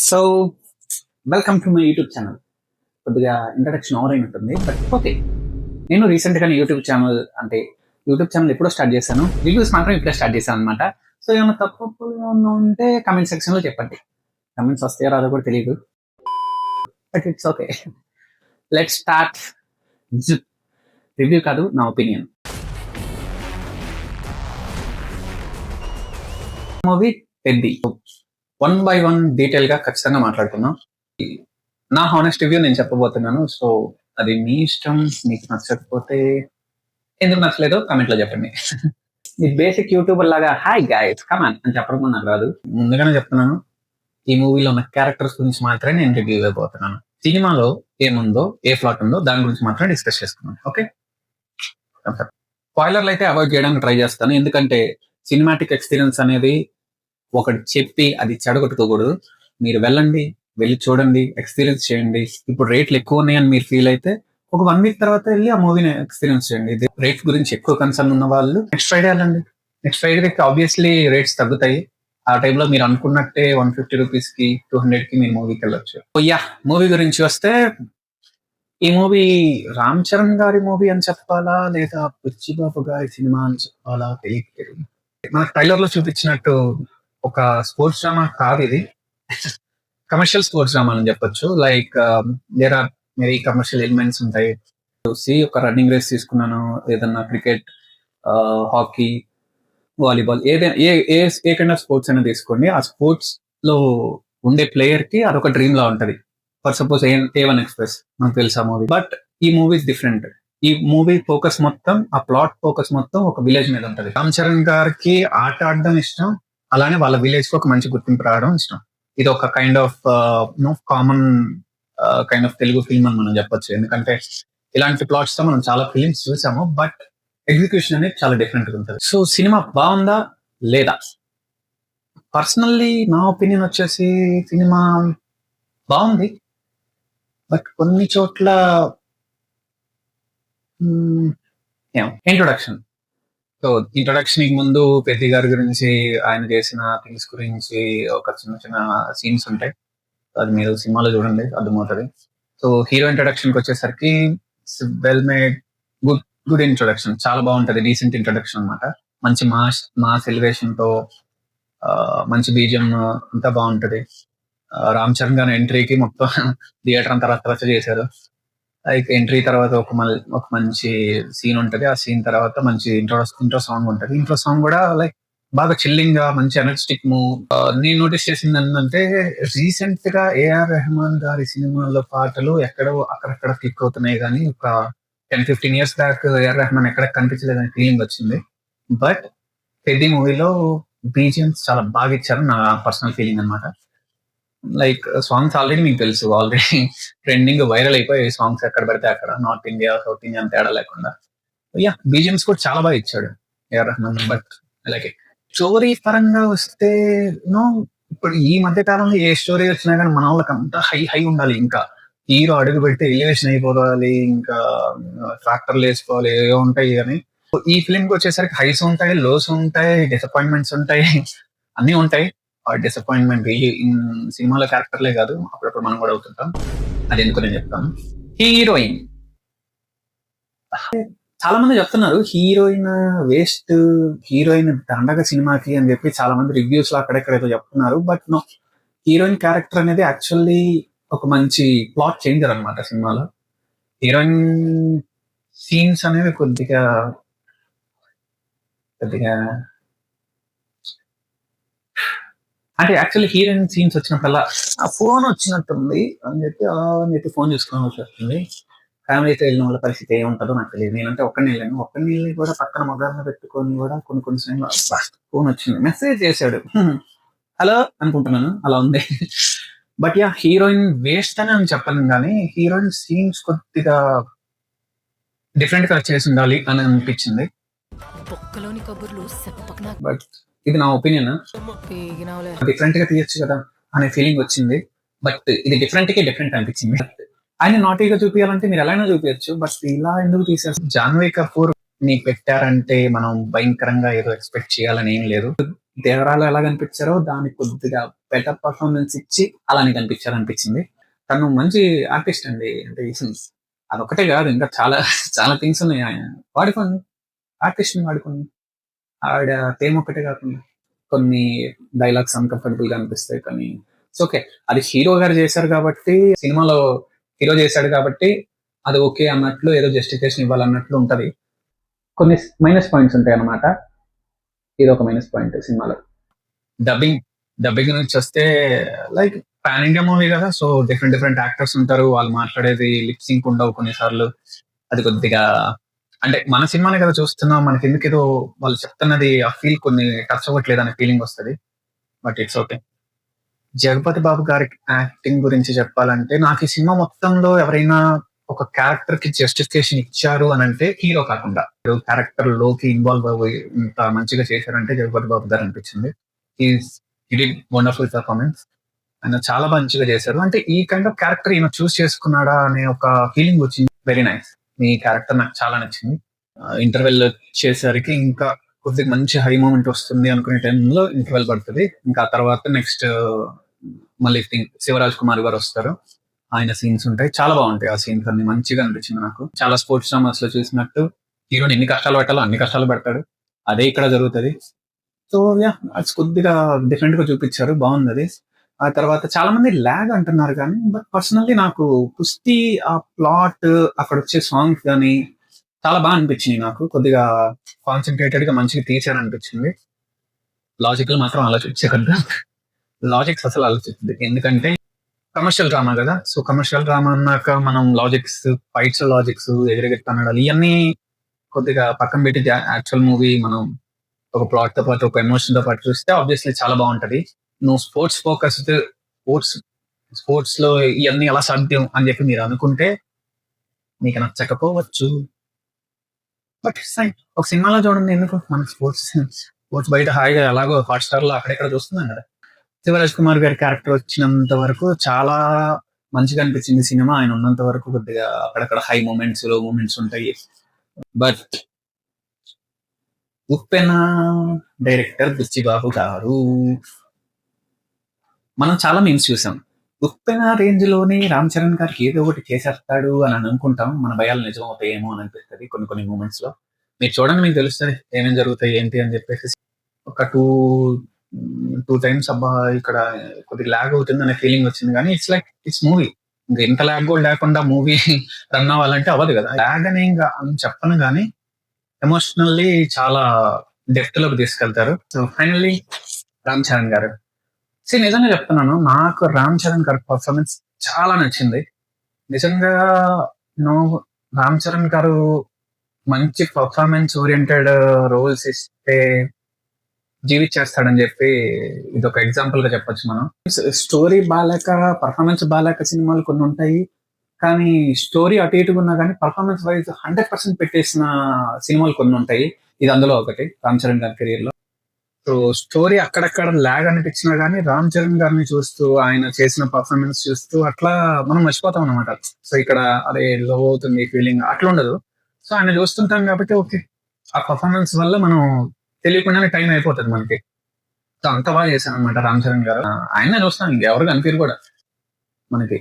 So welcome to my YouTube channel. కొద్దిగా introduction over అయినట్టుంది, but okay. నేను రీసెంట్గా యూట్యూబ్ ఛానల్ ఎప్పుడో స్టార్ట్ చేశాను. రివ్యూస్ మాత్రం ఇప్పుడే స్టార్ట్ చేశాను అనమాట. సో ఏమైనా తప్పు ఏమన్నా ఉంటే కమెంట్ సెక్షన్లో చెప్పండి. కమెంట్స్ వస్తాయో రాదో కూడా తెలియదు, but it's okay. Let's start. Review కాదు, నా opinion. Movie Peddi. One by one detail గా ఖచ్చితంగా మాట్లాడుకుందాం. నా హానెస్ట్ రివ్యూ నేను చెప్పబోతున్నాను. సో అది మీ ఇష్టం. మీకు నచ్చకపోతే ఎందుకు నచ్చలేదో కమెంట్ లో చెప్పండి. ఈ బేసిక్ యూట్యూబర్ లాగా హాయ్ గైస్ కమాన్ అని చెప్పడం నాకు రాదు. ముందుగానే చెప్తున్నాను, ఈ మూవీలో ఉన్న క్యారెక్టర్స్ గురించి మాత్రమే నేను రివ్యూ ఇవ్వబోతున్నాను. సినిమాలో ఏముందో, ఏ ఫ్లాట్ ఉందో దాని గురించి మాత్రమే డిస్కస్ చేసుకున్నాను. ఓకే, స్పాయిలర్లు అయితే అవాయిడ్ చేయడానికి ట్రై చేస్తాను. ఎందుకంటే సినిమాటిక్ ఎక్స్పీరియన్స్ అనేది ఒకటి చెప్పి అది చెడగొట్టుకోకూడదు. మీరు వెళ్ళి చూడండి, ఎక్స్పీరియన్స్ చేయండి. ఇప్పుడు రేట్లు ఎక్కువ ఉన్నాయని మీరు ఫీల్ అయితే ఒక 1 వీక్ తర్వాత వెళ్ళి ఆ మూవీని ఎక్స్పీరియన్స్ చేయండి. ఇది రేట్స్ గురించి ఎక్కువ కన్సర్న్ ఉన్న వాళ్ళు నెక్స్ట్ ఫ్రైడే వెళ్ళండి. నెక్స్ట్ ఫ్రైడేకి ఆబ్వియస్లీ రేట్స్ తగ్గుతాయి. ఆ టైంలో మీరు అనుకున్నట్టే 150 రూపీస్కి 200కి మీరు మూవీకి వెళ్ళొచ్చు. మూవీ గురించి వస్తే, ఈ మూవీ రామ్ చరణ్ గారి మూవీ అని చెప్పాలా లేదా బుచ్చిబాబు గారి సినిమా అని చెప్పాలా తెలియదు. మన ట్రైలర్ లో చూపించినట్టు ఒక స్పోర్ట్స్ డ్రామా కాదు ఇది. కమర్షియల్ స్పోర్ట్స్ డ్రామా అని చెప్పొచ్చు. Like there are very commercial elements ఉంటాయి. చూసి ఒక రన్నింగ్ రేస్ తీసుకున్నాను, ఏదన్నా క్రికెట్, హాకీ, వాలీబాల్, ఏదైనా ఏ కైండ్ ఆఫ్ స్పోర్ట్స్ అయినా తీసుకోండి. ఆ స్పోర్ట్స్ లో ఉండే ప్లేయర్ కి అదొక డ్రీమ్ లా ఉంటది. ఫర్ సపోజ్ A1 ఎక్స్ప్రెస్ నాకు తెలుసా మూవీ. బట్ ఈ మూవీ ఇస్ డిఫరెంట్. ఈ మూవీ ఫోకస్ మొత్తం, ఆ ప్లాట్ ఫోకస్ మొత్తం ఒక విలేజ్ మీద ఉంటది. రామ్ చరణ్ గారికి ఆట ఆడడం ఇష్టం, అలానే వాళ్ళ విలేజ్ కి ఒక మంచి గుర్తింపు రావడం ఇష్టం. ఇది ఒక kind of common kind of Telugu film అని మనం చెప్పొచ్చు. ఎందుకంటే ఇలాంటి ప్లాట్స్ తో మనం చాలా ఫిలిమ్స్ చూసాము, బట్ ఎగ్జిక్యూషన్ అనేది చాలా డిఫరెంట్ గా ఉంటుంది. సో సినిమా బాగుందా లేదా? పర్సనల్లీ నా ఒపీనియన్ వచ్చేసి సినిమా బాగుంది, బట్ కొన్ని చోట్ల ఇంట్రొడక్షన్ ముందు పెద్ది గారి గురించి, ఆయన చేసిన థింగ్స్ గురించి ఒక చిన్న చిన్న సీన్స్ ఉంటాయి. అది మీరు సినిమాలో చూడండి, అర్థమవుతుంది. సో హీరో ఇంట్రొడక్షన్ కి వచ్చేసరికి వెల్ మేడ్, గుడ్ ఇంట్రొడక్షన్, చాలా బాగుంటది. డీసెంట్ ఇంట్రొడక్షన్ అనమాట. మంచి మాస్ ఎలివేషన్ తో, మంచి బీజియం అంతా బాగుంటది. రామ్ చరణ్ గారి ఎంట్రీకి మొత్తం థియేటర్ అంతా రచ్చ చేశారు. లైక్ ఎంట్రీ తర్వాత ఒక మంచి సీన్ ఉంటది. ఆ సీన్ తర్వాత మంచి ఇంట్రో సాంగ్ ఉంటది. ఇంట్రో సాంగ్ కూడా లైక్ బాగా చిల్లింగ్ గా, మంచి ఎనర్జెటిక్ మూవ్. నేను నోటీస్ చేసింది ఏంటంటే, రీసెంట్ గా ఏఆర్ రెహమాన్ గారి సినిమాల్లో పాటలు ఎక్కడో అక్కడక్కడ క్లిక్ అవుతున్నాయి, కానీ ఒక 10-15 years బ్యాక్ ఏఆర్ రెహమాన్ ఎక్కడ కనిపించలేదని ఫీలింగ్ వచ్చింది. బట్ పెద్ది మూవీలో బీజిఎమ్స్ చాలా బాగా ఇచ్చారు, నా పర్సనల్ ఫీలింగ్ అనమాట. లైక్ సాంగ్స్ ఆల్రెడీ మీకు తెలుసు, ఆల్రెడీ ట్రెండింగ్ వైరల్ అయిపోయి సాంగ్స్ ఎక్కడ పడితే అక్కడ, నార్త్ ఇండియా సౌత్ ఇండియా తేడా లేకుండా. బీజిఎమ్స్ కూడా చాలా బాగా ఇచ్చాడు ఏఆర్ రెహమాన్. బట్ అలాగే స్టోరీ పరంగా వస్తే, ఇప్పుడు ఈ మధ్య కాలంలో ఏ స్టోరీ వచ్చినా కానీ మన వాళ్ళకి అంతా హై ఉండాలి. ఇంకా హీరో అడుగు పెడితే ఎలివేషన్ అయిపోవాలి, ఇంకా ట్రాక్టర్లు వేసుకోవాలి, ఏవో ఉంటాయి. కానీ ఈ ఫిలిం కి వచ్చేసరికి హైస్ ఉంటాయి, లోస్ ఉంటాయి, డిసప్పాయింట్మెంట్స్ ఉంటాయి, అన్ని ఉంటాయి. డిసప్పాయింట్మెంట్ సినిమాలో క్యారెక్టర్లే కాదు, అప్పుడప్పుడు మనం కూడా అవుతుంటాం. అది ఎందుకు నేను చెప్తాను. హీరోయిన్, చాలా మంది చెప్తున్నారు హీరోయిన్ వేస్ట్, హీరోయిన్ దండగ సినిమాకి అని చెప్పి చాలా మంది రివ్యూస్ లో అక్కడెక్కడ ఏదో చెప్తున్నారు. బట్ నో, హీరోయిన్ క్యారెక్టర్ అనేది యాక్చువల్లీ ఒక మంచి ప్లాట్ చేంజర్ అనమాట సినిమాలో. హీరోయిన్ సీన్స్ అనేవి కొద్దిగా అంటే యాక్చువల్లీ హీరోయిన్ సీన్స్ వచ్చినప్పుడల్లా ఆ ఫోన్ వచ్చినట్టుంది అని చెప్పి ఫోన్ చూసుకోవాల్సి వస్తుంది. ఫ్యామిలీతో వెళ్ళిన వాళ్ళ పరిస్థితి ఏముంటుందో నాకు తెలియదు. నేనంటే ఒక్కడిని వెళ్ళి కూడా పక్కన మొబైల్ పెట్టుకొని కూడా కొన్ని సమయంలో ఫోన్ వచ్చింది, మెసేజ్ చేశాడు, హలో అనుకుంటున్నాను, అలా ఉంది. బట్ హీరోయిన్ వేస్ట్ అని చెప్పలేను, కానీ హీరోయిన్ సీన్స్ కొద్దిగా డిఫరెంట్ గా చేసి ఉండాలి అని అనిపించింది. బట్ ఇది నా ఒపీనియన్. డిఫరెంట్ గా తీయచ్చు కదా అనే ఫీలింగ్ వచ్చింది. బట్ ఇది డిఫరెంట్ అనిపించింది. ఆయన నాటీగా చూపించాలంటే మీరు ఎలా అయినా చూపించచ్చు, బట్ ఇలా ఎందుకు తీసారు? జాన్వీ కపూర్ ని పెట్టారంటే మనం భయంకరంగా ఏదో ఎక్స్పెక్ట్ చేయాలని ఏం లేదు. దేవరాలో ఎలా కనిపించారో దానికి కొద్దిగా బెటర్ పర్ఫార్మెన్స్ ఇచ్చి అలానే కనిపించారు అనిపించింది. తను మంచి ఆర్టిస్ట్ అండి. అంటే అదొక్కటే కాదు, ఇంకా చాలా చాలా థింగ్స్ ఉన్నాయి. ఆయన వాడుకోండి, ఆర్టిస్ట్ని వాడుకోండి. ఆవిడ థీమ్ ఒక్కటే కాకుండా కొన్ని డైలాగ్స్ అన్‌కంఫర్టబుల్ గా అనిపిస్తాయి. కానీ ఇట్స్ ఓకే. అది హీరో గారు చేశారు కాబట్టి, సినిమాలో హీరో చేశాడు కాబట్టి అది ఓకే అన్నట్లు, ఏదో జస్టిఫికేషన్ ఇవ్వాలన్నట్లు ఉంటది. కొన్ని మైనస్ పాయింట్స్ ఉంటాయన్నమాట. ఇదొక మైనస్ పాయింట్ సినిమాలో. డబ్బింగ్ డబ్బింగ్ నుంచి వస్తే, లైక్ పాన్ ఇండియా మూవీ కదా! సో డిఫరెంట్ డిఫరెంట్ యాక్టర్స్ ఉంటారు. వాళ్ళు మాట్లాడేది లిప్ సింక్ ఉండవు కొన్నిసార్లు. అది కొద్దిగా, అంటే మన సినిమానే కదా చూస్తున్నాం. మనకెందుకేదో వాళ్ళు చెప్తున్నది ఆ ఫీల్ కొన్ని టచ్ అవ్వట్లేదు అనే ఫీలింగ్ వస్తది. But it's okay. Jagapathi Babu గారి యాక్టింగ్ గురించి చెప్పాలంటే, నాకు ఈ సినిమా మొత్తంలో ఎవరైనా ఒక క్యారెక్టర్ కి జస్టిఫికేషన్ ఇచ్చారు అని అంటే హీరో కాకుండా, క్యారెక్టర్ లోకి ఇన్వాల్వ్ అవ్వి ఇంత మంచిగా చేశారంటే జగపతి బాబు గారు అనిపించింది. హి డిడ్ వండర్‌ఫుల్ పెర్ఫార్మన్స్. ఆయన చాలా మంచిగా చేశారు. అంటే ఈ కైండ్ ఆఫ్ క్యారెక్టర్ ఈయన చూస్ చేసుకున్నాడా అనే ఒక ఫీలింగ్ వచ్చింది. Very nice. మీ క్యారెక్టర్ నాకు చాలా నచ్చింది. ఇంటర్వెల్ వచ్చేసరికి ఇంకా కొద్దిగా మంచి హై మూమెంట్ వస్తుంది అనుకునే టైంలో ఇంటర్వెల్ పడుతుంది. ఇంకా ఆ తర్వాత నెక్స్ట్ మళ్ళీ శివరాజ్ కుమార్ గారు వస్తారు. ఆయన సీన్స్ ఉంటాయి, చాలా బాగుంటాయి. ఆ సీన్స్ అన్ని మంచిగా అనిపించింది నాకు. చాలా స్పోర్ట్స్ డ్రామాస్ లో చూసినట్టు హీరోని ఎన్ని కష్టాలు పెట్టాలో అన్ని కష్టాలు పెడతాడు. అదే ఇక్కడ జరుగుతుంది. సో యా, అది కొద్దిగా డిఫరెంట్ గా చూపించారు, బాగుంది అది. ఆ తర్వాత చాలా మంది ల్యాగ్ అంటున్నారు కానీ, బట్ పర్సనల్లీ నాకు కుస్తీ ఆ ప్లాట్, అక్కడ వచ్చే సాంగ్స్ కానీ చాలా బాగా అనిపించింది. నాకు కొద్దిగా కాన్సన్ట్రేటెడ్ గా మంచిగా తీసారు అనిపించింది. లాజికల్ మాత్రం ఆలోచించకూడదు. లాజిక్స్ అసలు ఆలోచించదు, ఎందుకంటే కమర్షియల్ డ్రామా కదా. సో కమర్షియల్ డ్రామా అన్నాక మనం లాజిక్స్, ఫైట్స్ లాజిక్స్, ఎగిరెగిరి కన్నడాలు ఇవన్నీ కొద్దిగా పక్కన పెట్టి యాక్చువల్ మూవీ మనం ఒక ప్లాట్ తో పాటు ఒక ఎమోషన్ తో పాటు చూస్తే ఆబ్వియస్లీ చాలా బాగుంటది. నువ్వు స్పోర్ట్స్ ఫోకస్డ్, స్పోర్ట్స్ స్పోర్ట్స్ లో ఇవన్నీ ఎలా సాధ్యం అని చెప్పి మీరు అనుకుంటే మీకు నచ్చకపోవచ్చు. బట్ ఫైన్, ఒక సినిమాలో చూడండి, ఎందుకు మనకి స్పోర్ట్స్ స్పోర్ట్స్ బయట హాయిగా ఎలాగో హాట్ స్టార్ లో అక్కడెక్కడ చూస్తున్నాం కదా. శివరాజ్ కుమార్ గారి క్యారెక్టర్ వచ్చినంత వరకు చాలా మంచిగా అనిపించింది సినిమా. ఆయన ఉన్నంత వరకు కొద్దిగా అక్కడక్కడ హై మూమెంట్స్, లో మూమెంట్స్ ఉంటాయి. బట్ ఉప్పెన డైరెక్టర్ బుచ్చిబాబు గారు, మనం చాలా మీమ్స్ చూసాం. ఉప్పెన రేంజ్ లోనే రామ్ చరణ్ గారికి ఏదో ఒకటి చేసేస్తాడు అని అనుకుంటాం. మన భయాలు నిజం అవుతాయేమో అని అనిపిస్తుంది కొన్ని కొన్ని మూమెంట్స్ లో. మీరు చూడండి, మీకు తెలుస్తుంది ఏమేమి జరుగుతాయి ఏంటి అని చెప్పేసి. ఒక టూ టైమ్స్ అబ్బా ఇక్కడ కొద్దిగా ల్యాగ్ అవుతుంది అనే ఫీలింగ్ వచ్చింది, కానీ ఇట్స్ లైక్ ఇట్స్ మూవీ. ఇంకా ఇంత ల్యాగ్ కూడా లేకుండా మూవీ రన్ అవ్వాలంటే అవ్వదు కదా. ల్యాగ్ అని ఇంకా అని చెప్పను, కానీ ఎమోషనల్లీ చాలా డెప్త్ లోకి తీసుకెళ్తారు. సో ఫైనల్లీ రామ్ చరణ్ గారు, నిజంగా చెప్తున్నాను, నాకు రామ్ చరణ్ గారి పర్ఫార్మెన్స్ చాలా నచ్చింది. నిజంగా నో, రామ్ చరణ్ గారు మంచి పర్ఫార్మెన్స్ ఓరియంటెడ్ రోల్స్ ఇస్తే జీవిచ్చేస్తాడని చెప్పి ఇది ఒక ఎగ్జాంపుల్ గా చెప్పొచ్చు మనం. స్టోరీ బాలేక, పర్ఫార్మెన్స్ బాలేక సినిమాలు కొన్ని ఉంటాయి, కానీ స్టోరీ అటు ఇటుగా ఉన్నా కానీ పర్ఫార్మెన్స్ వైజ్ 100% పెట్టేసిన సినిమాలు కొన్ని ఉంటాయి. ఇది అందులో ఒకటి రామ్ చరణ్ గారి కెరీర్ లో. సో స్టోరీ అక్కడక్కడ ల్యాగ్ అనిపించినా కానీ రామ్ చరణ్ గారిని చూస్తూ, ఆయన చేసిన పర్ఫార్మెన్స్ చూస్తూ అట్లా మనం మర్చిపోతాం అనమాట. సో ఇక్కడ అదే లో అవుతుంది ఫీలింగ్ అట్లా ఉండదు. సో ఆయన చూస్తుంటాం కాబట్టి ఓకే, ఆ పర్ఫార్మెన్స్ వల్ల మనం తెలియకుండానే టైం అయిపోతుంది మనకి. సో అంత బాగా చేశాను అనమాట రామ్ చరణ్ గారు. ఆయన చూస్తాను, ఇంకెవరు కనిపించరు కూడా మనకి.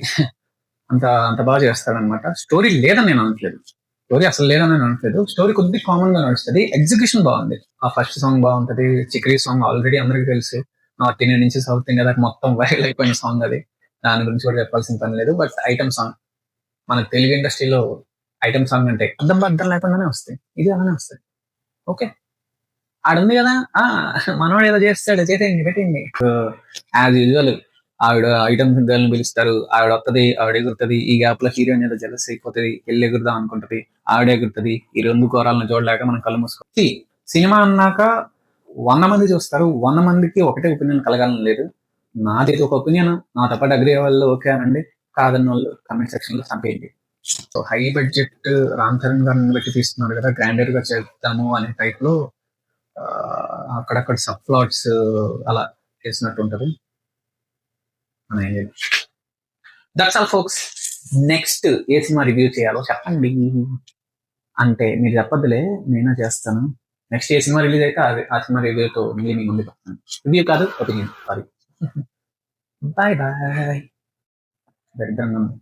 అంత అంత బాగా చేస్తాడనమాట. స్టోరీ లేదని నేను అనట్లేదు, స్టోరీ అసలు లేదని నేను అనట్లేదు. స్టోరీ కొద్దిగా కామన్ గా నడుస్తుంది, ఎగ్జిక్యూషన్ బాగుంది. ఆ ఫస్ట్ సాంగ్ బాగుంటది, చిక్రీ సాంగ్ ఆల్రెడీ అందరికి తెలుసు. నార్త్ ఇండియా నుంచి సౌత్ ఇండియా దాకా మొత్తం వైరల్ అయిపోయిన సాంగ్ అది. దాని గురించి కూడా చెప్పాల్సిన పని లేదు. బట్ ఐటమ్ సాంగ్, మన తెలుగు ఇండస్ట్రీలో ఐటమ్ సాంగ్ అంటే అర్థం లేకుండానే వస్తాయి, ఇది అలానే వస్తాయి. ఓకే, ఆడుంది కదా, మనోడు ఏదో చేస్తాడు, చేసేయండి పెట్టింది. యాజ్ యూజువల్ ఆవిడ ఐటమ్ గర్ల్ పిలుస్తారు, ఆవిడ వస్తుంది, ఆవిడ ఎగురుతుంది. ఈ గ్యాప్ లో హీరోయిన్ ఏదో జలస్ అయిపోతుంది, వెళ్ళి ఎగురుదాం అనుకుంటది, ఆవిడ ఎగురుతుంది. ఈ రెండు కోరాలను చూడలేక మనం కళ్ళు మూసుకో. సినిమా అన్నాక 100 మంది చూస్తారు, 100 మందికి ఒకటే ఒపీనియన్ కలగాలని లేదు. నాది ఒక ఒపీనియన్, నాతో పాటు అగ్రి వాళ్ళు ఓకే అనండి, కాదన్న వాళ్ళు కమెంట్ సెక్షన్ లో చంపేయండి. So high budget Ram Charan గారిని బట్టి తీస్తున్నారు కదా, గ్రాండెడ్ గా చేద్దాము అనే టైప్ లో అక్కడక్కడ సబ్ ప్లాట్స్ అలా చేసినట్టు ఉంటది. That's all folks. నెక్స్ట్ ఏ సినిమా రివ్యూ చేయాలో చెప్పండి. అంటే మీరు చెప్పద్దులే, నేనే చేస్తాను. నెక్స్ట్ ఏ సినిమా రిలీజ్ అయితే అది ఆ సినిమా రివ్యూతో మళ్ళీ మీ ముందుకు వస్తాను. రివ్యూ కాదు, ఒపీనియన్. సారీ. Bye bye. దరిద్రంగా ఉంది.